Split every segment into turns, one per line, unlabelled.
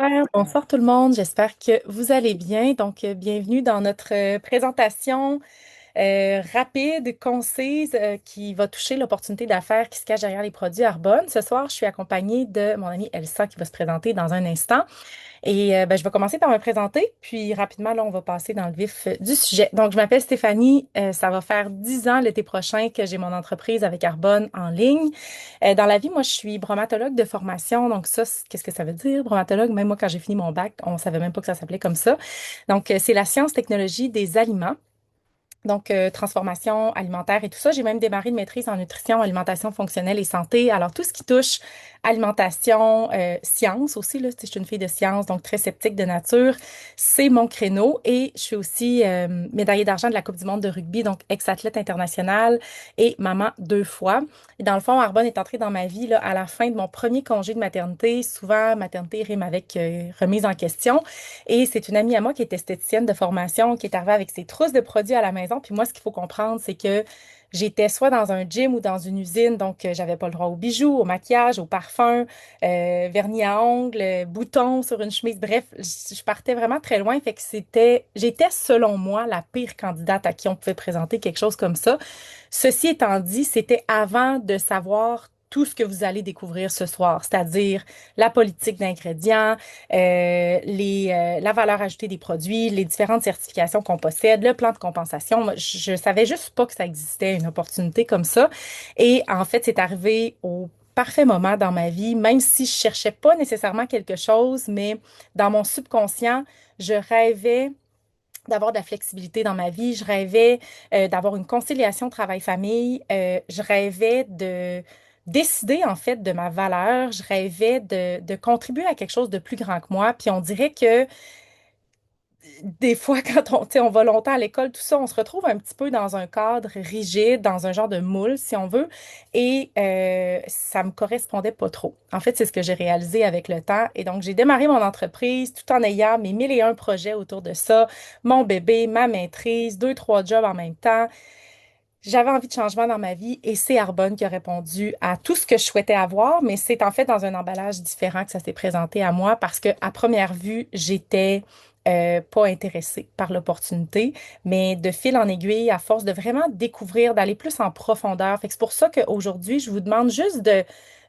Super, bonsoir tout le monde, j'espère que vous allez bien. Bienvenue dans notre présentation rapide, concise, qui va toucher l'opportunité d'affaires qui se cache derrière les produits Arbonne. Ce soir, je suis accompagnée de mon amie Elsa qui va se présenter dans un instant. Je vais commencer par me présenter, puis rapidement, là, on va passer dans le vif du sujet. Donc, je m'appelle Stéphanie. Ça va faire 10 ans l'été prochain que j'ai mon entreprise avec Arbonne en ligne. Dans la vie, moi, je suis bromatologue de formation. Donc, ça, qu'est-ce que ça veut dire, bromatologue? Même moi, quand j'ai fini mon bac, on savait même pas que ça s'appelait comme ça. C'est la science-technologie des aliments. Transformation alimentaire et tout ça. J'ai même démarré une maîtrise en nutrition, alimentation fonctionnelle et santé. Alors, tout ce qui touche alimentation, science aussi, là, tu sais, je suis une fille de science, donc très sceptique de nature, c'est mon créneau. Et je suis aussi médaillée d'argent de la Coupe du monde de rugby, donc ex-athlète internationale et maman 2 fois. Et dans le fond, Arbonne est entrée dans ma vie là, à la fin de mon premier congé de maternité. Souvent, maternité rime avec remise en question. Et c'est une amie à moi qui est esthéticienne de formation, qui est arrivée avec ses trousses de produits à la maison. Puis moi, ce qu'il faut comprendre, c'est que j'étais soit dans un gym ou dans une usine, donc j'avais pas le droit aux bijoux, au maquillage, au parfum, vernis à ongles, boutons sur une chemise. Bref, je partais vraiment très loin. Fait que j'étais selon moi la pire candidate à qui on pouvait présenter quelque chose comme ça. Ceci étant dit, c'était avant de savoir tout ce que vous allez découvrir ce soir, c'est-à-dire la politique d'ingrédients, la valeur ajoutée des produits, les différentes certifications qu'on possède, le plan de compensation. Moi, je savais juste pas que ça existait, une opportunité comme ça. Et en fait, c'est arrivé au parfait moment dans ma vie, même si je cherchais pas nécessairement quelque chose, mais dans mon subconscient, je rêvais d'avoir de la flexibilité dans ma vie. Je rêvais d'avoir une conciliation travail-famille. Je rêvais de décider en fait de ma valeur. Je rêvais de contribuer à quelque chose de plus grand que moi. Puis on dirait que des fois, quand tu sais, on va longtemps à l'école, tout ça, on se retrouve un petit peu dans un cadre rigide, dans un genre de moule, si on veut, et ça me correspondait pas trop. En fait, c'est ce que j'ai réalisé avec le temps. Et donc, j'ai démarré mon entreprise tout en ayant mes 1001 projets autour de ça, mon bébé, ma maîtrise, deux, trois jobs en même temps. J'avais envie de changement dans ma vie et c'est Arbonne qui a répondu à tout ce que je souhaitais avoir, mais c'est en fait dans un emballage différent que ça s'est présenté à moi parce que à première vue, j'étais pas intéressée par l'opportunité, mais de fil en aiguille, à force de vraiment découvrir, d'aller plus en profondeur. Fait que c'est pour ça qu'aujourd'hui, je vous demande juste de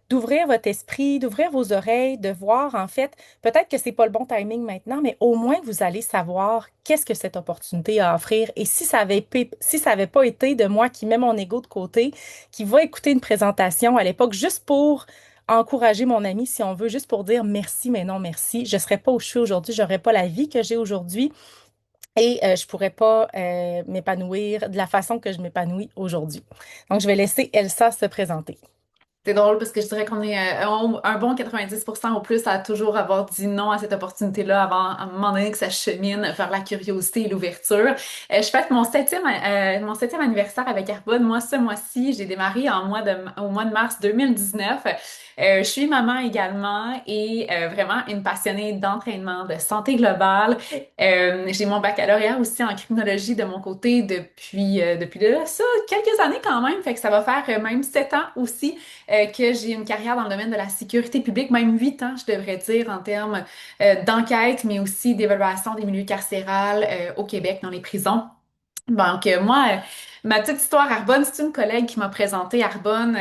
d'ouvrir votre esprit, d'ouvrir vos oreilles, de voir en fait, peut-être que c'est pas le bon timing maintenant, mais au moins vous allez savoir qu'est-ce que cette opportunité a à offrir. Et si ça avait pas été de moi qui met mon ego de côté, qui va écouter une présentation à l'époque juste pour encourager mon ami, si on veut, juste pour dire merci, mais non merci, je serais pas où je suis aujourd'hui, j'aurais pas la vie que j'ai aujourd'hui et je pourrais pas m'épanouir de la façon que je m'épanouis aujourd'hui. Donc, je vais laisser Elsa se présenter.
C'est drôle parce que je dirais qu'on est un bon 90% au plus à toujours avoir dit non à cette opportunité-là avant à un moment donné que ça chemine vers la curiosité et l'ouverture. Je fête mon septième anniversaire avec Arbonne. Moi, ce mois-ci, j'ai démarré au mois de mars 2019. Je suis maman également et vraiment une passionnée d'entraînement, de santé globale. J'ai mon baccalauréat aussi en criminologie de mon côté depuis de ça quelques années quand même. Fait que ça va faire même 7 ans aussi que j'ai une carrière dans le domaine de la sécurité publique, même 8 ans, je devrais dire, en termes d'enquête, mais aussi d'évaluation des milieux carcérales au Québec, dans les prisons. Ma petite histoire Arbonne, c'est une collègue qui m'a présenté Arbonne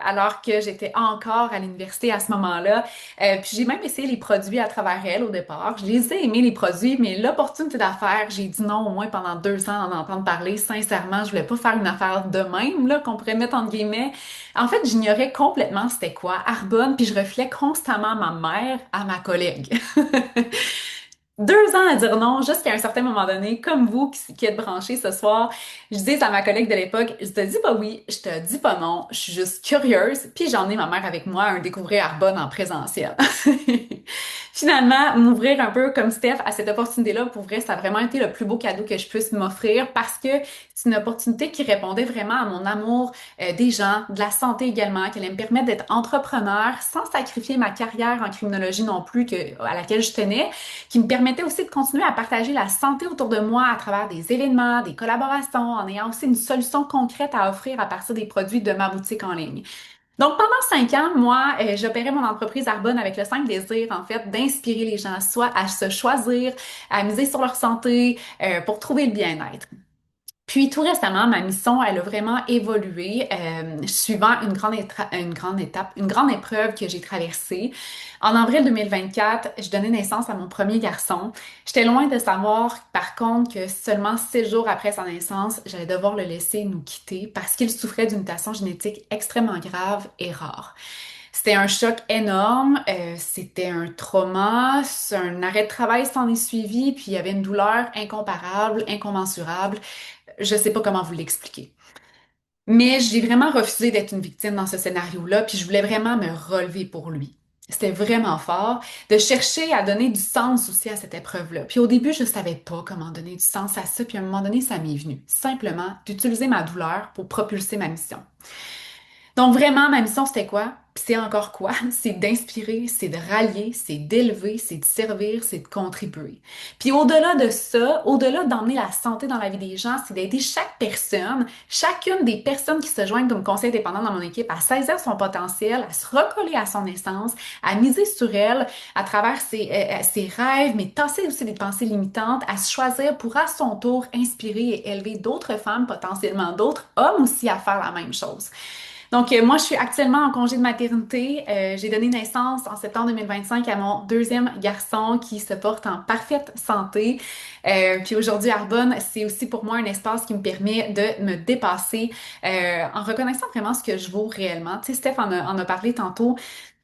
alors que j'étais encore à l'université à ce moment-là. Puis j'ai même essayé les produits à travers elle au départ. Je les ai aimés les produits, mais l'opportunité d'affaires, j'ai dit non au moins pendant 2 ans en entendre parler. Sincèrement, je voulais pas faire une affaire de même là qu'on pourrait mettre entre guillemets. En fait, j'ignorais complètement c'était quoi Arbonne, puis je refilais constamment ma mère à ma collègue. 2 ans à dire non, jusqu'à un certain moment donné, comme vous qui êtes branchés ce soir, je dis à ma collègue de l'époque, je te dis pas oui, je te dis pas non, je suis juste curieuse, puis j'ai emmené ma mère avec moi à un découvrir Arbonne en présentiel. Finalement, m'ouvrir un peu comme Steph à cette opportunité-là, pour vrai, ça a vraiment été le plus beau cadeau que je puisse m'offrir parce que c'est une opportunité qui répondait vraiment à mon amour des gens, de la santé également, qui allait me permettre d'être entrepreneur sans sacrifier ma carrière en criminologie non plus à laquelle je tenais, qui me permettait aussi de continuer à partager la santé autour de moi à travers des événements, des collaborations, en ayant aussi une solution concrète à offrir à partir des produits de ma boutique en ligne. Donc, pendant 5 ans, moi, j'opérais mon entreprise Arbonne avec le simple désir, en fait, d'inspirer les gens, soit à se choisir, à miser sur leur santé, pour trouver le bien-être. Puis tout récemment, ma mission, elle a vraiment évolué suivant une grande étape, une grande épreuve que j'ai traversée. En avril 2024, je donnais naissance à mon premier garçon. J'étais loin de savoir, par contre, que seulement 6 jours après sa naissance, j'allais devoir le laisser nous quitter parce qu'il souffrait d'une mutation génétique extrêmement grave et rare. C'était un choc énorme, c'était un trauma, un arrêt de travail s'en est suivi, puis il y avait une douleur incomparable, incommensurable. Je sais pas comment vous l'expliquer. Mais j'ai vraiment refusé d'être une victime dans ce scénario-là, puis je voulais vraiment me relever pour lui. C'était vraiment fort de chercher à donner du sens aussi à cette épreuve-là. Puis au début, je savais pas comment donner du sens à ça, puis à un moment donné, ça m'est venu. Simplement d'utiliser ma douleur pour propulser ma mission. Donc vraiment, ma mission, c'était quoi? Puis c'est encore quoi? C'est d'inspirer, c'est de rallier, c'est d'élever, c'est de servir, c'est de contribuer. Puis au-delà de ça, au-delà d'emmener la santé dans la vie des gens, c'est d'aider chaque personne, chacune des personnes qui se joignent comme conseil dépendant dans mon équipe à saisir son potentiel, à se recoller à son essence, à miser sur elle à travers ses rêves, mais tasser aussi des pensées limitantes, à se choisir pour à son tour inspirer et élever d'autres femmes, potentiellement d'autres hommes aussi à faire la même chose. Donc, moi, je suis actuellement en congé de maternité. J'ai donné naissance en septembre 2025 à mon deuxième garçon qui se porte en parfaite santé. Puis aujourd'hui, Arbonne, c'est aussi pour moi un espace qui me permet de me dépasser en reconnaissant vraiment ce que je vaux réellement. Tu sais, Steph en a parlé tantôt.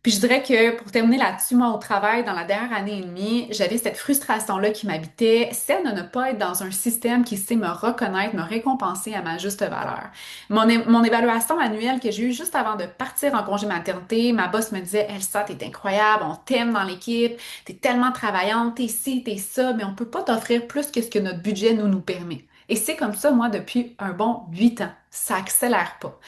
Puis je dirais que pour terminer là-dessus, moi, au travail, dans la dernière année et demie, j'avais cette frustration-là qui m'habitait, celle de ne pas être dans un système qui sait me reconnaître, me récompenser à ma juste valeur. Mon évaluation annuelle que j'ai eue juste avant de partir en congé maternité, ma boss me disait, Elsa, t'es incroyable, on t'aime dans l'équipe, t'es tellement travaillante, t'es ci, t'es ça, mais on peut pas t'offrir plus que ce que notre budget nous permet. Et c'est comme ça, moi, depuis un bon 8 ans. Ça accélère pas.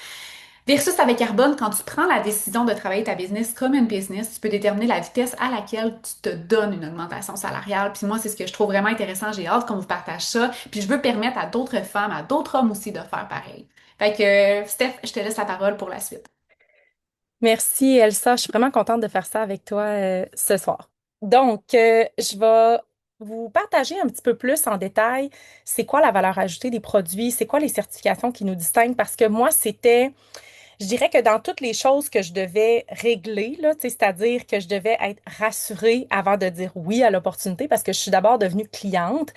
Versus avec Carbone, quand tu prends la décision de travailler ta business comme une business, tu peux déterminer la vitesse à laquelle tu te donnes une augmentation salariale. Puis moi, c'est ce que je trouve vraiment intéressant. J'ai hâte qu'on vous partage ça. Puis je veux permettre à d'autres femmes, à d'autres hommes aussi de faire pareil. Fait que, Steph, je te laisse la parole pour la suite.
Merci Elsa, je suis vraiment contente de faire ça avec toi ce soir. Donc, je vais vous partager un petit peu plus en détail c'est quoi la valeur ajoutée des produits, c'est quoi les certifications qui nous distinguent, parce que moi, je dirais que dans toutes les choses que je devais régler, là, tu sais, c'est-à-dire que je devais être rassurée avant de dire oui à l'opportunité, parce que je suis d'abord devenue cliente,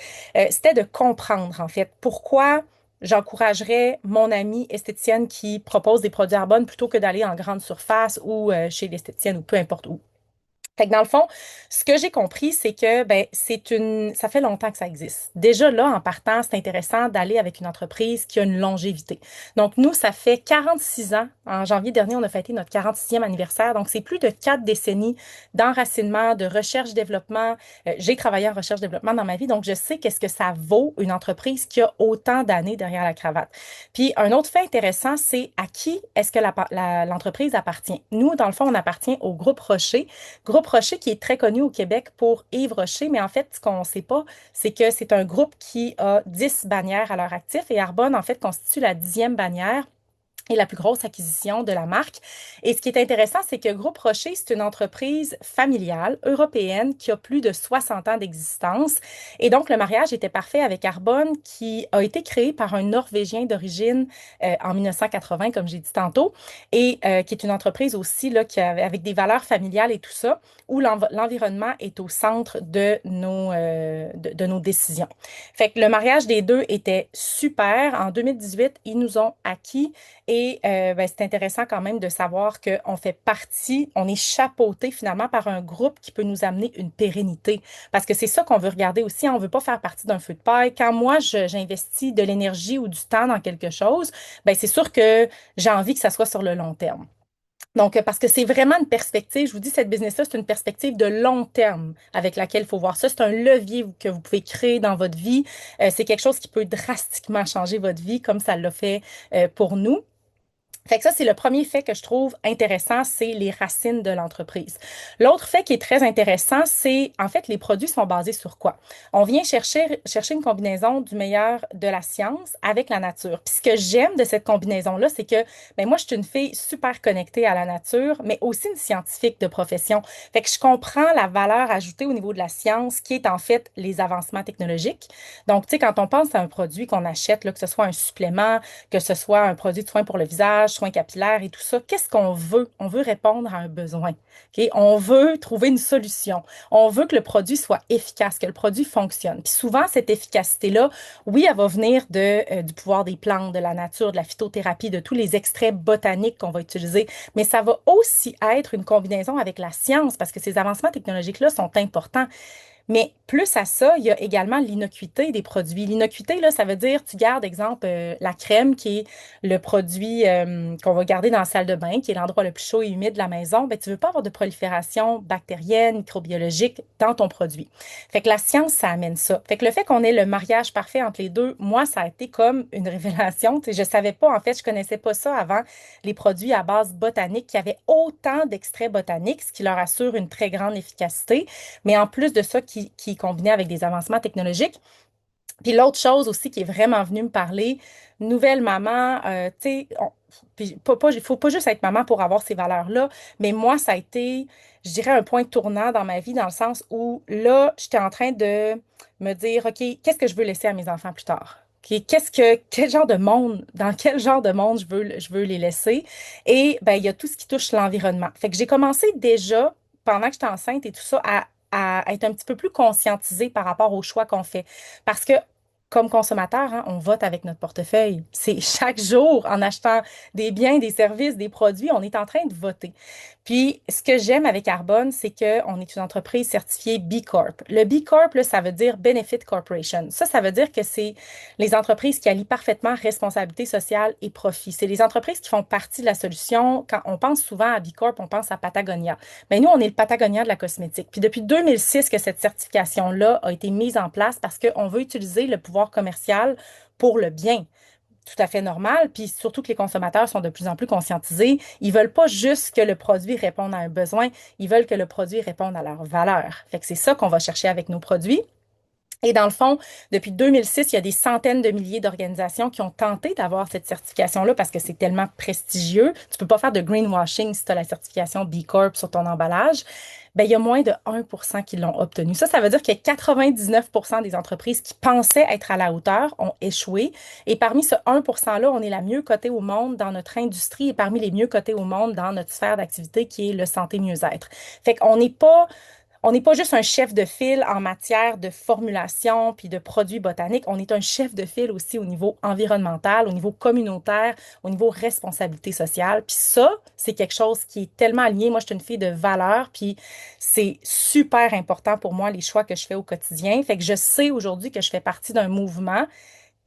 c'était de comprendre, en fait, pourquoi j'encouragerais mon amie esthéticienne qui propose des produits Arbonne plutôt que d'aller en grande surface ou chez l'esthéticienne ou peu importe où. Fait que dans le fond, ce que j'ai compris, c'est que ben ça fait longtemps que ça existe. Déjà là, en partant, c'est intéressant d'aller avec une entreprise qui a une longévité. Donc nous, ça fait 46 ans. En janvier dernier, on a fêté notre 46e anniversaire. Donc c'est plus de 4 décennies d'enracinement, de recherche-développement. J'ai travaillé en recherche-développement dans ma vie, donc je sais qu'est-ce que ça vaut une entreprise qui a autant d'années derrière la cravate. Puis un autre fait intéressant, c'est à qui est-ce que l'entreprise appartient. Nous, dans le fond, on appartient au groupe Rocher. Groupe Rocher qui est très connu au Québec pour Yves Rocher, mais en fait, ce qu'on ne sait pas, c'est que c'est un groupe qui a 10 bannières à leur actif et Arbonne, en fait, constitue la 10e bannière et la plus grosse acquisition de la marque. Et ce qui est intéressant, c'est que Groupe Rocher, c'est une entreprise familiale européenne qui a plus de 60 ans d'existence. Et donc, le mariage était parfait avec Arbonne, qui a été créé par un Norvégien d'origine en 1980, comme j'ai dit tantôt, et qui est une entreprise aussi là, avec des valeurs familiales et tout ça, où l'environnement est au centre de nos décisions. Fait que le mariage des deux était super. En 2018, ils nous ont acquis et ben, c'est intéressant quand même de savoir qu'on fait partie, on est chapeauté finalement par un groupe qui peut nous amener une pérennité. Parce que c'est ça qu'on veut regarder aussi. On veut pas faire partie d'un feu de paille. Quand moi, j'investis de l'énergie ou du temps dans quelque chose, ben, c'est sûr que j'ai envie que ça soit sur le long terme. Donc, parce que c'est vraiment une perspective, je vous dis, cette business-là, c'est une perspective de long terme avec laquelle il faut voir ça. C'est un levier que vous pouvez créer dans votre vie. C'est quelque chose qui peut drastiquement changer votre vie comme ça l'a fait pour nous. Fait que ça, c'est le premier fait que je trouve intéressant, c'est les racines de l'entreprise. L'autre fait qui est très intéressant, c'est en fait les produits sont basés sur quoi? On vient chercher une combinaison du meilleur de la science avec la nature. Puis ce que j'aime de cette combinaison-là, c'est que ben moi, je suis une fille super connectée à la nature, mais aussi une scientifique de profession. Fait que je comprends la valeur ajoutée au niveau de la science, qui est en fait les avancements technologiques. Donc, tu sais, quand on pense à un produit qu'on achète, là, que ce soit un supplément, que ce soit un produit de soin pour le visage, soins capillaires et tout ça, qu'est-ce qu'on veut? On veut répondre à un besoin. OK? On veut trouver une solution. On veut que le produit soit efficace, que le produit fonctionne. Puis souvent, cette efficacité-là, oui, elle va venir du pouvoir des plantes, de la nature, de la phytothérapie, de tous les extraits botaniques qu'on va utiliser, mais ça va aussi être une combinaison avec la science parce que ces avancements technologiques-là sont importants. Mais plus à ça, il y a également l'innocuité des produits. L'innocuité, là, ça veut dire, tu gardes, exemple, la crème, qui est le produit qu'on va garder dans la salle de bain, qui est l'endroit le plus chaud et humide de la maison. Ben, tu veux pas avoir de prolifération bactérienne, microbiologique dans ton produit. Fait que la science, ça amène ça. Fait que le fait qu'on ait le mariage parfait entre les deux, moi, ça a été comme une révélation. Tu sais, je savais pas, en fait, je connaissais pas ça avant, les produits à base botanique qui avaient autant d'extraits botaniques, ce qui leur assure une très grande efficacité mais en plus de ça, qui est combiné avec des avancements technologiques. Puis l'autre chose aussi qui est vraiment venue me parler, nouvelle maman, tu sais, puis il faut pas juste être maman pour avoir ces valeurs-là, mais moi, ça a été, je dirais, un point tournant dans ma vie, dans le sens où là, j'étais en train de me dire, OK, qu'est-ce que je veux laisser à mes enfants plus tard? OK, quel genre de monde, dans quel genre de monde je veux les laisser? Et ben, il y a tout ce qui touche l'environnement. Fait que j'ai commencé déjà, pendant que j'étais enceinte et tout ça, à être un petit peu plus conscientisée par rapport aux choix qu'on fait. Parce que, comme consommateur, hein, on vote avec notre portefeuille. C'est chaque jour, en achetant des biens, des services, des produits, on est en train de voter. Puis, ce que j'aime avec Arbonne, c'est qu'on est une entreprise certifiée B Corp. Le B Corp, là, ça veut dire Benefit Corporation. Ça veut dire que c'est les entreprises qui allient parfaitement responsabilité sociale et profit. C'est les entreprises qui font partie de la solution. Quand on pense souvent à B Corp, on pense à Patagonia. Mais nous, on est le Patagonia de la cosmétique. Puis depuis 2006 que cette certification-là a été mise en place parce qu'on veut utiliser le pouvoir commercial pour le bien. Tout à fait normal, puis surtout que les consommateurs sont de plus en plus conscientisés. Ils veulent pas juste que le produit réponde à un besoin, ils veulent que le produit réponde à leur valeur. Fait que c'est ça qu'on va chercher avec nos produits. Et dans le fond, depuis 2006, il y a des centaines de milliers d'organisations qui ont tenté d'avoir cette certification-là parce que c'est tellement prestigieux. Tu peux pas faire de greenwashing si tu as la certification B Corp sur ton emballage. Ben, il y a moins de 1% qui l'ont obtenu. Ça veut dire que 99% des entreprises qui pensaient être à la hauteur ont échoué. Et parmi ce 1%-là, on est la mieux cotée au monde dans notre industrie et parmi les mieux cotés au monde dans notre sphère d'activité qui est le santé mieux-être. Fait qu'on n'est pas on n'est pas juste un chef de file en matière de formulation puis de produits botaniques, on est un chef de file aussi au niveau environnemental, au niveau communautaire, au niveau responsabilité sociale. Puis ça, c'est quelque chose qui est tellement aligné. Moi, je suis une fille de valeur, puis c'est super important pour moi les choix que je fais au quotidien. Fait que je sais aujourd'hui que je fais partie d'un mouvement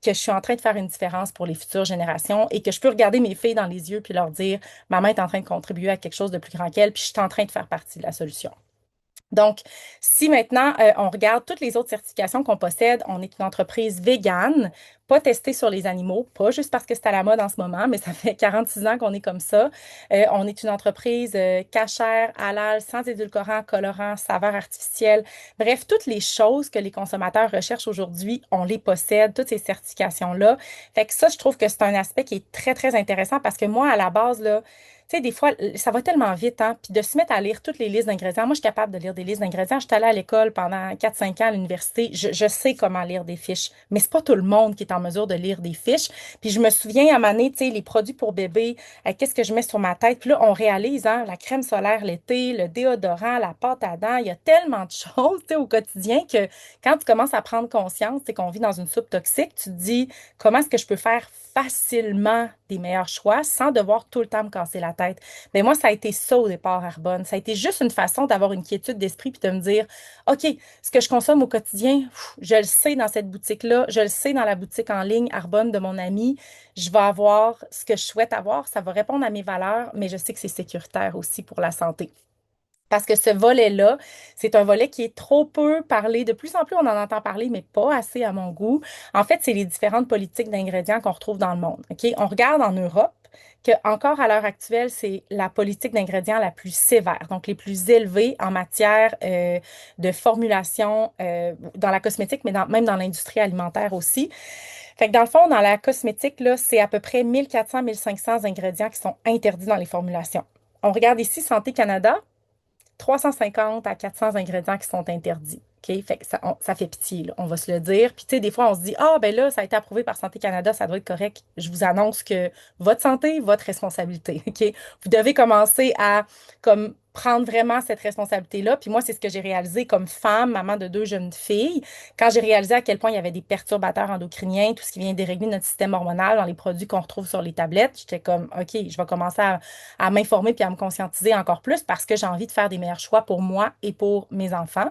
que je suis en train de faire une différence pour les futures générations et que je peux regarder mes filles dans les yeux puis leur dire, maman est en train de contribuer à quelque chose de plus grand qu'elle, puis je suis en train de faire partie de la solution. Donc, si maintenant on regarde toutes les autres certifications qu'on possède, on est une entreprise végane, pas testée sur les animaux, pas juste parce que c'est à la mode en ce moment, mais ça fait 46 ans qu'on est comme ça. On est une entreprise cachère, halal, sans édulcorants, colorants, saveurs artificielles. Bref, toutes les choses que les consommateurs recherchent aujourd'hui, on les possède, toutes ces certifications-là. Fait que ça, je trouve que c'est un aspect qui est très, très intéressant parce que moi, à la base, là, tu sais, des fois, ça va tellement vite, hein, puis de se mettre à lire toutes les listes d'ingrédients. Moi, je suis capable de lire des listes d'ingrédients. Je suis allée à l'école pendant 4 5 ans à l'université. Je sais comment lire des fiches, mais c'est pas tout le monde qui est en mesure de lire des fiches. Puis je me souviens à un moment donné, tu sais, les produits pour bébé, qu'est-ce que je mets sur ma tête? Puis là, on réalise, hein, la crème solaire l'été, le déodorant, la pâte à dents, il y a tellement de choses, tu sais, au quotidien que quand tu commences à prendre conscience, c'est qu'on vit dans une soupe toxique, tu te dis, comment est-ce que je peux faire facilement des meilleurs choix sans devoir tout le temps me casser la tête. Mais moi, ça a été ça au départ, Arbonne. Ça a été juste une façon d'avoir une quiétude d'esprit puis de me dire, OK, ce que je consomme au quotidien, je le sais dans cette boutique-là, je le sais dans la boutique en ligne Arbonne de mon ami, je vais avoir ce que je souhaite avoir, ça va répondre à mes valeurs, mais je sais que c'est sécuritaire aussi pour la santé. Parce que ce volet-là, c'est un volet qui est trop peu parlé. De plus en plus, on en entend parler, mais pas assez à mon goût. En fait, c'est les différentes politiques d'ingrédients qu'on retrouve dans le monde. OK? On regarde en Europe. que encore à l'heure actuelle, c'est la politique d'ingrédients la plus sévère, donc les plus élevées en matière de formulation dans la cosmétique, mais même dans l'industrie alimentaire aussi. Fait que dans le fond, dans la cosmétique, là, c'est à peu près 1400-1500 ingrédients qui sont interdits dans les formulations. On regarde ici Santé Canada, 350 à 400 ingrédients qui sont interdits. OK? Fait que ça fait pitié, là, on va se le dire. Puis, tu sais, des fois, on se dit, ah, ben là, ça a été approuvé par Santé Canada, ça doit être correct. Je vous annonce que votre santé, votre responsabilité. OK? Vous devez commencer à, comme, prendre vraiment cette responsabilité-là. Puis moi, c'est ce que j'ai réalisé comme femme, maman de 2 jeunes filles. Quand j'ai réalisé à quel point il y avait des perturbateurs endocriniens, tout ce qui vient dérégler notre système hormonal dans les produits qu'on retrouve sur les tablettes, j'étais comme, OK, je vais commencer à m'informer puis à me conscientiser encore plus parce que j'ai envie de faire des meilleurs choix pour moi et pour mes enfants.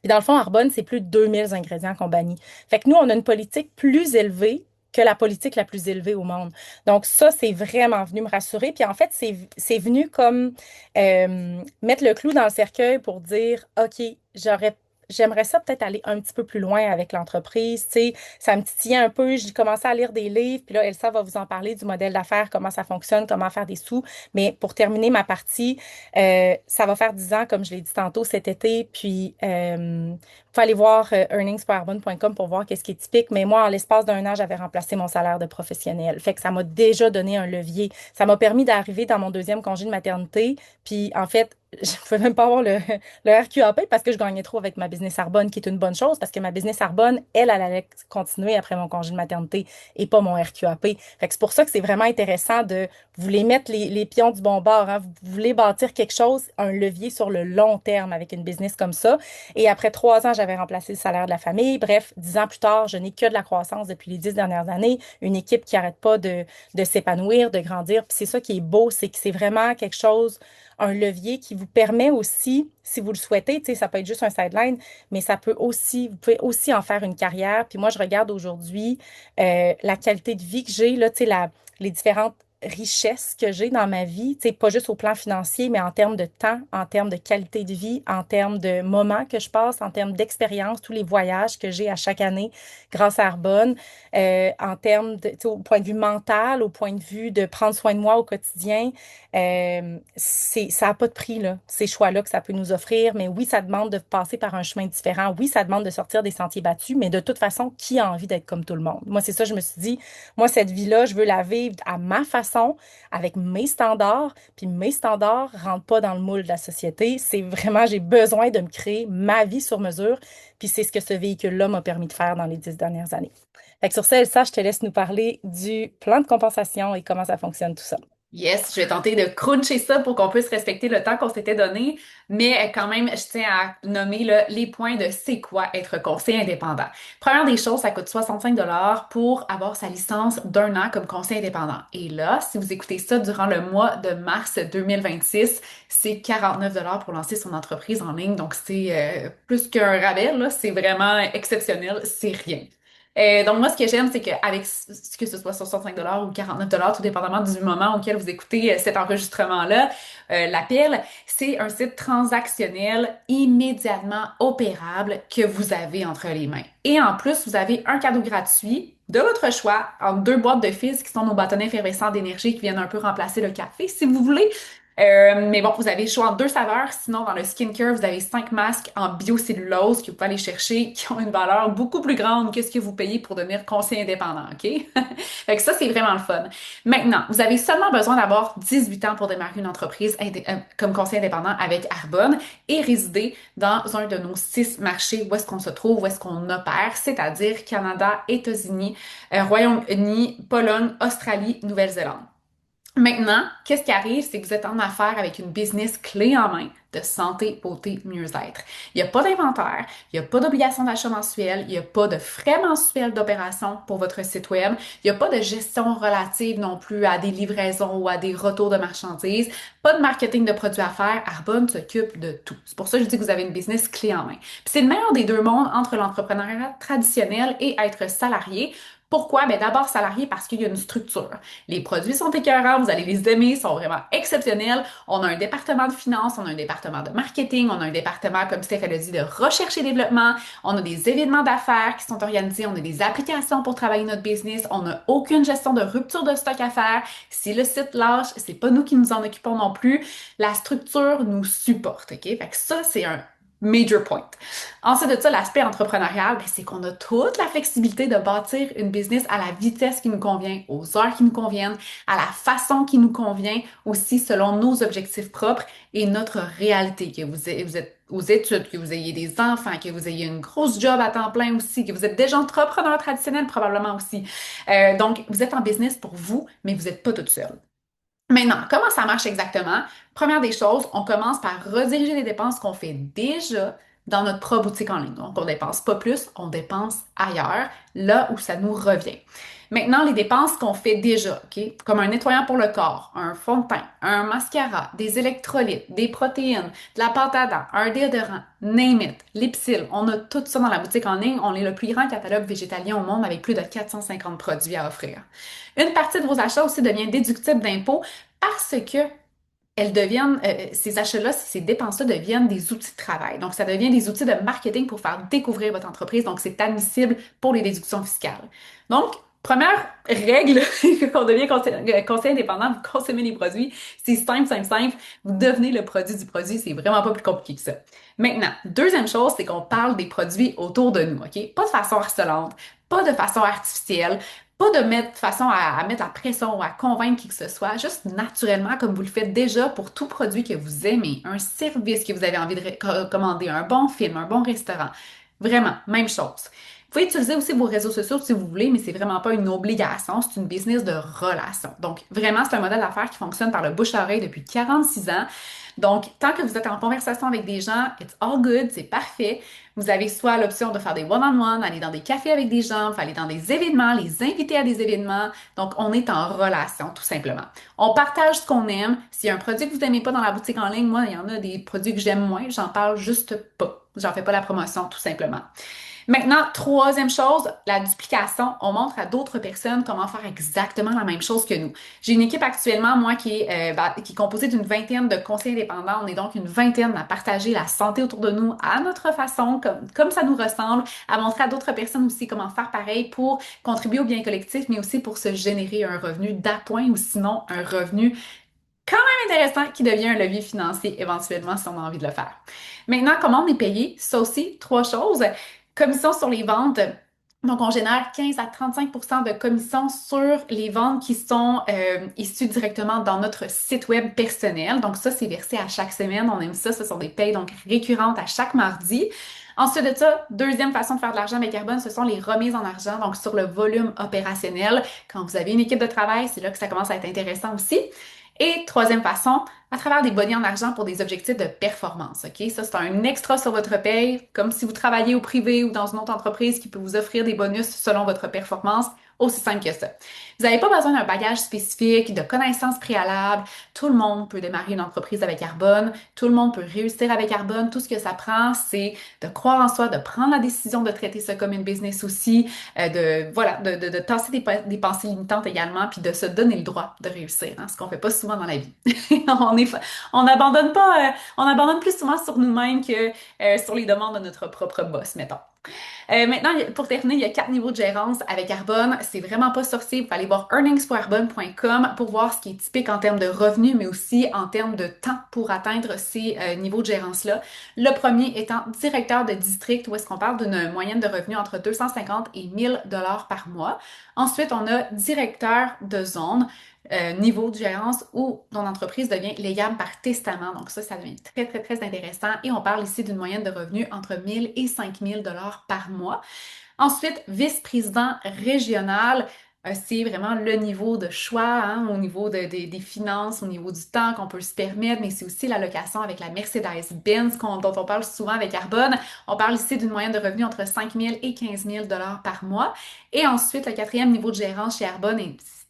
Puis dans le fond, Arbonne, c'est plus de 2000 ingrédients qu'on bannit. Fait que nous, on a une politique plus élevée que la politique la plus élevée au monde. Donc ça, c'est vraiment venu me rassurer. Puis en fait, c'est venu comme mettre le clou dans le cercueil pour dire, OK, j'aimerais ça peut-être aller un petit peu plus loin avec l'entreprise. Tu sais, ça me titillait un peu. J'ai commencé à lire des livres. Puis là, Elsa va vous en parler du modèle d'affaires, comment ça fonctionne, comment faire des sous. Mais pour terminer ma partie, ça va faire 10 ans, comme je l'ai dit tantôt, cet été. Puis, vous pouvez aller voir earningsperarbonne.com pour voir qu'est-ce qui est typique. Mais moi, en l'espace d'un an, j'avais remplacé mon salaire de professionnel. Fait que ça m'a déjà donné un levier. Ça m'a permis d'arriver dans mon deuxième congé de maternité. Puis, en fait, je ne pouvais même pas avoir le RQAP parce que je gagnais trop avec ma business Arbonne, qui est une bonne chose parce que ma business Arbonne, elle allait continuer après mon congé de maternité et pas mon RQAP. Fait que c'est pour ça que c'est vraiment intéressant de vous voulez mettre les pions du bon bord, hein. Vous voulez bâtir quelque chose, un levier sur le long terme avec une business comme ça. Et après 3 ans, j'avais remplacé le salaire de la famille. Bref, 10 ans plus tard, je n'ai que de la croissance depuis les 10 dernières années. Une équipe qui n'arrête pas de s'épanouir, de grandir. Puis c'est ça qui est beau, c'est que c'est vraiment quelque chose, un levier qui vous permet aussi, si vous le souhaitez, tu sais, ça peut être juste un sideline, mais ça peut aussi, vous pouvez aussi en faire une carrière. Puis moi, je regarde aujourd'hui la qualité de vie que j'ai, là, tu sais, les différentes richesses que j'ai dans ma vie, tu sais, pas juste au plan financier, mais en termes de temps, en termes de qualité de vie, en termes de moments que je passe, en termes d'expérience, tous les voyages que j'ai à chaque année grâce à Arbonne, en termes de, tu sais, au point de vue mental, au point de vue de prendre soin de moi au quotidien, ça n'a pas de prix, là, ces choix-là que ça peut nous offrir. Mais oui, ça demande de passer par un chemin différent. Oui, ça demande de sortir des sentiers battus, mais de toute façon, qui a envie d'être comme tout le monde? Moi, c'est ça, je me suis dit, moi, cette vie-là, je veux la vivre à ma façon, avec mes standards, puis mes standards rentrent pas dans le moule de la société. C'est vraiment, j'ai besoin de me créer ma vie sur mesure, puis c'est ce que ce véhicule-là m'a permis de faire dans les 10 dernières années. Fait que sur ça, Elsa, je te laisse nous parler du plan de compensation et comment ça fonctionne tout ça.
Yes, je vais tenter de cruncher ça pour qu'on puisse respecter le temps qu'on s'était donné, mais quand même, je tiens à nommer là, les points de c'est quoi être conseiller indépendant. Première des choses, ça coûte 65 $ pour avoir sa licence d'1 an comme conseiller indépendant. Et là, si vous écoutez ça durant le mois de mars 2026, c'est 49 $ pour lancer son entreprise en ligne. Donc, c'est plus qu'un rabais, là, c'est vraiment exceptionnel, c'est rien. Donc moi, ce que j'aime, c'est qu'avec que ce soit 65 $ ou 49 $, tout dépendamment du moment auquel vous écoutez cet enregistrement-là, l'appel, c'est un site transactionnel immédiatement opérable que vous avez entre les mains. Et en plus, vous avez un cadeau gratuit de votre choix en 2 boîtes de fils qui sont nos bâtonnets effervescents d'énergie qui viennent un peu remplacer le café, si vous voulez. Mais bon, vous avez le choix en 2 saveurs. Sinon, dans le skincare, vous avez 5 masques en biocellulose que vous pouvez aller chercher qui ont une valeur beaucoup plus grande que ce que vous payez pour devenir conseiller indépendant, OK? Fait que ça, c'est vraiment le fun. Maintenant, vous avez seulement besoin d'avoir 18 ans pour démarrer une entreprise comme conseiller indépendant avec Arbonne et résider dans un de nos 6 marchés où est-ce qu'on se trouve, où est-ce qu'on opère, c'est-à-dire Canada, États-Unis, Royaume-Uni, Pologne, Australie, Nouvelle-Zélande. Maintenant, qu'est-ce qui arrive, c'est que vous êtes en affaire avec une business clé en main de santé, beauté, mieux-être. Il n'y a pas d'inventaire, il n'y a pas d'obligation d'achat mensuel, il n'y a pas de frais mensuels d'opération pour votre site web, il n'y a pas de gestion relative non plus à des livraisons ou à des retours de marchandises, pas de marketing de produits à faire. Arbonne s'occupe de tout. C'est pour ça que je dis que vous avez une business clé en main. Puis c'est le meilleur des deux mondes entre l'entrepreneuriat traditionnel et être salarié. Pourquoi? Ben d'abord salarié parce qu'il y a une structure. Les produits sont écœurants, vous allez les aimer, sont vraiment exceptionnels. On a un département de finance, on a un département de marketing, on a un département, comme Stéphane l'a dit, de recherche et développement. On a des événements d'affaires qui sont organisés, on a des applications pour travailler notre business, on n'a aucune gestion de rupture de stock à faire. Si le site lâche, c'est pas nous qui nous en occupons non plus. La structure nous supporte, OK? Fait que ça, c'est un major point. Ensuite de ça, l'aspect entrepreneurial, ben, c'est qu'on a toute la flexibilité de bâtir une business à la vitesse qui nous convient, aux heures qui nous conviennent, à la façon qui nous convient, aussi selon nos objectifs propres et notre réalité, que vous êtes aux études, que vous ayez des enfants, que vous ayez une grosse job à temps plein aussi, que vous êtes déjà entrepreneur traditionnel probablement aussi. Donc, vous êtes en business pour vous, mais vous n'êtes pas toute seule. Maintenant, comment ça marche exactement? Première des choses, on commence par rediriger les dépenses qu'on fait déjà dans notre propre boutique en ligne. Donc, on dépense pas plus, on dépense ailleurs, là où ça nous revient. Maintenant, les dépenses qu'on fait déjà, OK? Comme un nettoyant pour le corps, un fond de teint, un mascara, des électrolytes, des protéines, de la pâte à dents, un déodorant, name it, Lipsil, on a tout ça dans la boutique en ligne. On est le plus grand catalogue végétalien au monde avec plus de 450 produits à offrir. Une partie de vos achats aussi devient déductible d'impôts parce que ces achats-là, ces dépenses-là deviennent des outils de travail. Donc, ça devient des outils de marketing pour faire découvrir votre entreprise. Donc, c'est admissible pour les déductions fiscales. Donc, première règle qu'on devient conseiller indépendant, vous consommez les produits, c'est simple, simple, simple. Vous devenez le produit du produit. C'est vraiment pas plus compliqué que ça. Maintenant, deuxième chose, c'est qu'on parle des produits autour de nous, OK? Pas de façon harcelante, pas de façon artificielle. Pas de mettre façon à mettre la pression ou à convaincre qui que ce soit, juste naturellement, comme vous le faites déjà pour tout produit que vous aimez, un service que vous avez envie de commander, un bon film, un bon restaurant. Vraiment, même chose. Vous pouvez utiliser aussi vos réseaux sociaux si vous voulez, mais c'est vraiment pas une obligation, c'est une business de relation. Donc, vraiment, c'est un modèle d'affaires qui fonctionne par le bouche-à-oreille depuis 46 ans. Donc, tant que vous êtes en conversation avec des gens, it's all good, c'est parfait. Vous avez soit l'option de faire des one-on-one, aller dans des cafés avec des gens, aller dans des événements, les inviter à des événements. Donc, on est en relation, tout simplement. On partage ce qu'on aime. S'il y a un produit que vous n'aimez pas dans la boutique en ligne, moi, il y en a des produits que j'aime moins, j'en parle juste pas. J'en fais pas la promotion, tout simplement. Maintenant, troisième chose, la duplication. On montre à d'autres personnes comment faire exactement la même chose que nous. J'ai une équipe actuellement, moi, qui est composée d'une vingtaine de conseillers indépendants. On est donc une vingtaine à partager la santé autour de nous à notre façon, comme ça nous ressemble, à montrer à d'autres personnes aussi comment faire pareil pour contribuer au bien collectif, mais aussi pour se générer un revenu d'appoint ou sinon un revenu quand même intéressant qui devient un levier financier éventuellement si on a envie de le faire. Maintenant, comment on est payé? Ça aussi, trois choses. Commission sur les ventes. Donc, on génère 15 à 35 de commission sur les ventes qui sont issues directement dans notre site web personnel. Donc, ça, c'est versé à chaque semaine. On aime ça. Ce sont des payes donc récurrentes à chaque mardi. Ensuite de ça, deuxième façon de faire de l'argent avec Carbone, ce sont les remises en argent, donc sur le volume opérationnel. Quand vous avez une équipe de travail, c'est là que ça commence à être intéressant aussi. Et troisième façon, à travers des bonnets en argent pour des objectifs de performance. OK? Ça, c'est un extra sur votre paye, comme si vous travaillez au privé ou dans une autre entreprise qui peut vous offrir des bonus selon votre performance. Aussi simple que ça. Vous n'avez pas besoin d'un bagage spécifique, de connaissances préalables. Tout le monde peut démarrer une entreprise avec Arbonne. Tout le monde peut réussir avec Arbonne. Tout ce que ça prend, c'est de croire en soi, de prendre la décision de traiter ça comme une business aussi, de tasser des pensées limitantes également, puis de se donner le droit de réussir, hein, ce qu'on fait pas souvent dans la vie. On est, on n'abandonne pas, on abandonne plus souvent sur nous-mêmes que sur les demandes de notre propre boss, mettons. Maintenant, pour terminer, il y a 4 niveaux de gérance avec Arbonne. C'est vraiment pas sorcier. Vous pouvez aller voir earningsforarbonne.com pour voir ce qui est typique en termes de revenus, mais aussi en termes de temps pour atteindre ces niveaux de gérance-là. Le premier étant directeur de district, où est-ce qu'on parle d'une moyenne de revenus entre 250 et 1000 dollars par mois. Ensuite, on a directeur de zone, niveau de gérance où ton entreprise devient légale par testament. Donc ça devient très, très, très intéressant. Et on parle ici d'une moyenne de revenus entre 1000 et 5000 dollars par mois. Ensuite, vice-président régional. C'est vraiment le niveau de choix, hein, au niveau des finances, au niveau du temps qu'on peut se permettre, mais c'est aussi l'allocation avec la Mercedes-Benz dont on parle souvent avec Arbonne. On parle ici d'une moyenne de revenus entre 5 000 et 15 000 dollars par mois. Et ensuite, le quatrième niveau de gérance chez Arbonne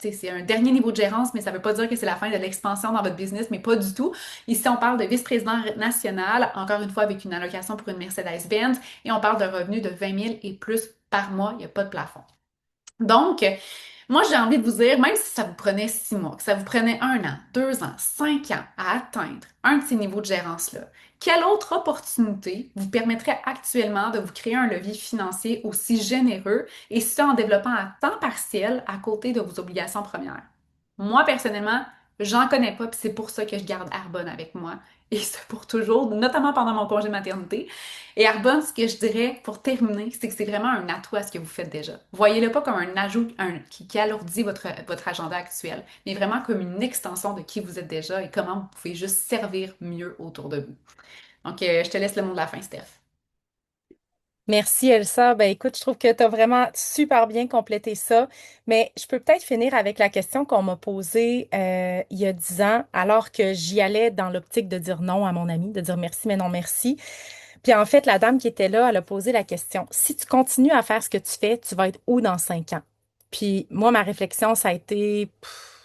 c'est un dernier niveau de gérance, mais ça ne veut pas dire que c'est la fin de l'expansion dans votre business, mais pas du tout. Ici, on parle de vice-président national, encore une fois avec une allocation pour une Mercedes-Benz, et on parle de revenus de 20 000 et plus par mois. Il n'y a pas de plafond. Donc, moi, j'ai envie de vous dire, même si ça vous prenait 6 mois, que ça vous prenait 1 an, 2 ans, 5 ans à atteindre un de ces niveaux de gérance-là, quelle autre opportunité vous permettrait actuellement de vous créer un levier financier aussi généreux et ça en développant à temps partiel à côté de vos obligations premières? Moi, personnellement, j'en connais pas, puis c'est pour ça que je garde Arbonne avec moi. Et c'est pour toujours, notamment pendant mon congé maternité. Et Arbonne, ce que je dirais pour terminer, c'est que c'est vraiment un atout à ce que vous faites déjà. Voyez-le pas comme un ajout qui alourdit votre agenda actuel, mais vraiment comme une extension de qui vous êtes déjà et comment vous pouvez juste servir mieux autour de vous. Donc, je te laisse le mot de la fin, Steph.
Merci Elsa. Ben écoute, je trouve que tu as vraiment super bien complété ça. Mais je peux peut-être finir avec la question qu'on m'a posée il y a 10 ans, alors que j'y allais dans l'optique de dire non à mon ami, de dire merci, mais non merci. Puis en fait, la dame qui était là, elle a posé la question, si tu continues à faire ce que tu fais, tu vas être où dans 5 ans? Puis moi, ma réflexion, ça a été,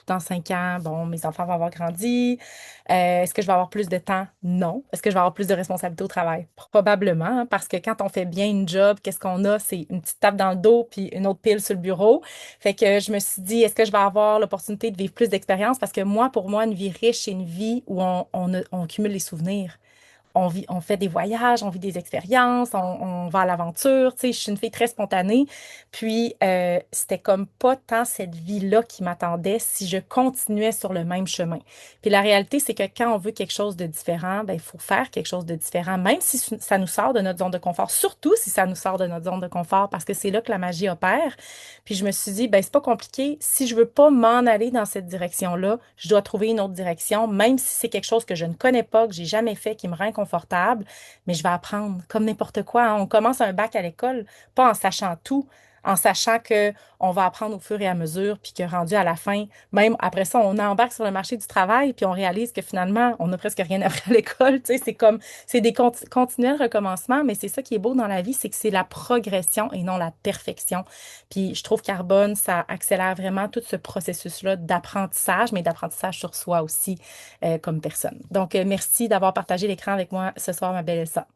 dans 5 ans, bon, mes enfants vont avoir grandi. Est-ce que je vais avoir plus de temps? Non. Est-ce que je vais avoir plus de responsabilités au travail? Probablement, hein, parce que quand on fait bien une job, qu'est-ce qu'on a? C'est une petite tape dans le dos puis une autre pile sur le bureau. Fait que je me suis dit, est-ce que je vais avoir l'opportunité de vivre plus d'expérience? Parce que moi, pour moi, une vie riche, c'est une vie où on cumule les souvenirs. On vit, on fait des voyages, on vit des expériences, on va à l'aventure. Tu sais, je suis une fille très spontanée. Puis, c'était comme pas tant cette vie-là qui m'attendait si je continuais sur le même chemin. Puis la réalité, c'est que quand on veut quelque chose de différent, ben, il faut faire quelque chose de différent, même si ça nous sort de notre zone de confort, surtout si ça nous sort de notre zone de confort, parce que c'est là que la magie opère. Puis je me suis dit, ben, c'est pas compliqué. Si je veux pas m'en aller dans cette direction-là, je dois trouver une autre direction, même si c'est quelque chose que je ne connais pas, que j'ai jamais fait, qui me rend inconfortable, mais je vais apprendre comme n'importe quoi, hein. On commence un bac à l'école, pas en sachant tout, en sachant que on va apprendre au fur et à mesure, puis que rendu à la fin, même après ça, on embarque sur le marché du travail, puis on réalise que finalement, on n'a presque rien appris à l'école. Tu sais, c'est comme, c'est des continuels recommencements, mais c'est ça qui est beau dans la vie, c'est que c'est la progression et non la perfection. Puis je trouve Carbone, ça accélère vraiment tout ce processus-là d'apprentissage, mais d'apprentissage sur soi aussi comme personne. Donc, merci d'avoir partagé l'écran avec moi ce soir, ma belle Elsa.